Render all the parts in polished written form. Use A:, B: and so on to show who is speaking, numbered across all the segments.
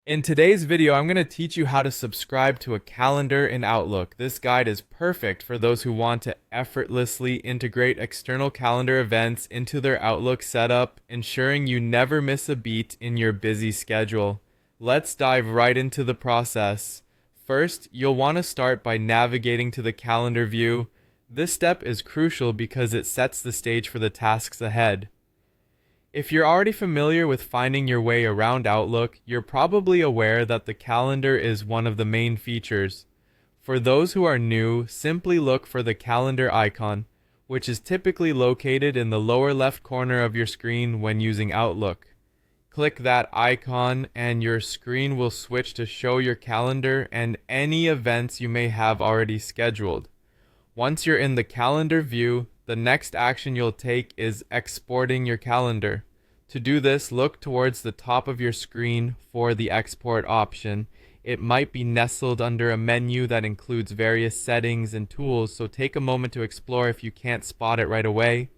A: In today's video, I'm going to teach you how to subscribe to a calendar in Outlook. This guide is perfect for those who want to effortlessly integrate external calendar events into their Outlook setup, ensuring you never miss a beat in your busy schedule. Let's dive right into the process. First, you'll want to start by navigating to the calendar view. This step is crucial because it sets the stage for the tasks ahead. If you're already familiar with finding your way around Outlook, you're probably aware that the calendar is one of the main features. For those who are new, simply look for the calendar icon, which is typically located in the lower left corner of your screen when using Outlook. Click that icon and your screen will switch to show your calendar and any events you may have already scheduled. Once you're in the calendar view, the next action you'll take is exporting your calendar. To do this, look towards the top of your screen for the export option. It might be nestled under a menu that includes various settings and tools, so take a moment to explore if you can't spot it right away.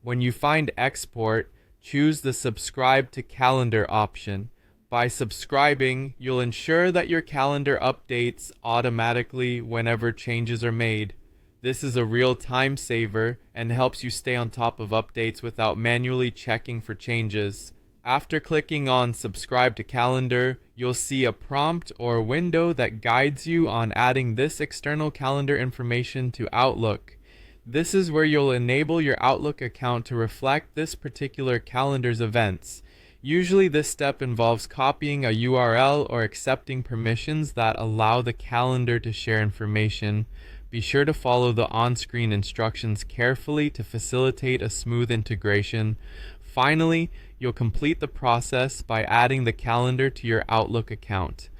A: When you find export, choose the subscribe to calendar option. By subscribing, you'll ensure that your calendar updates automatically whenever changes are made. This is a real time saver and helps you stay on top of updates without manually checking for changes. After clicking on subscribe to calendar, you'll see a prompt or window that guides you on adding this external calendar information to Outlook. This is where you'll enable your Outlook account to reflect this particular calendar's events. Usually this step involves copying a URL or accepting permissions that allow the calendar to share information. Be sure to follow the on-screen instructions carefully to facilitate a smooth integration. Finally, you'll complete the process by adding the calendar to your Outlook account.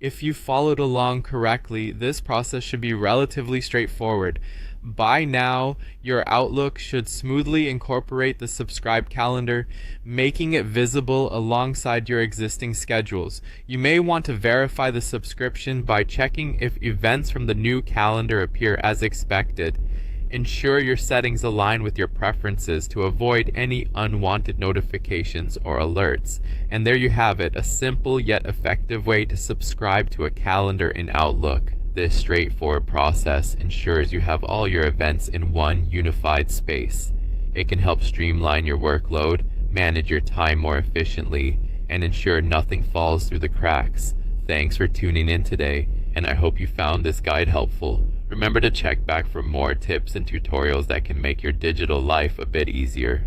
A: If you followed along correctly, this process should be relatively straightforward. By now, your Outlook should smoothly incorporate the subscribed calendar, making it visible alongside your existing schedules. You may want to verify the subscription by checking if events from the new calendar appear as expected. Ensure your settings align with your preferences to avoid any unwanted notifications or alerts. And there you have it, a simple yet effective way to subscribe to a calendar in Outlook. This straightforward process ensures you have all your events in one unified space. It can help streamline your workload, manage your time more efficiently, and ensure nothing falls through the cracks. Thanks for tuning in today, and I hope you found this guide helpful. Remember to check back for more tips and tutorials that can make your digital life a bit easier.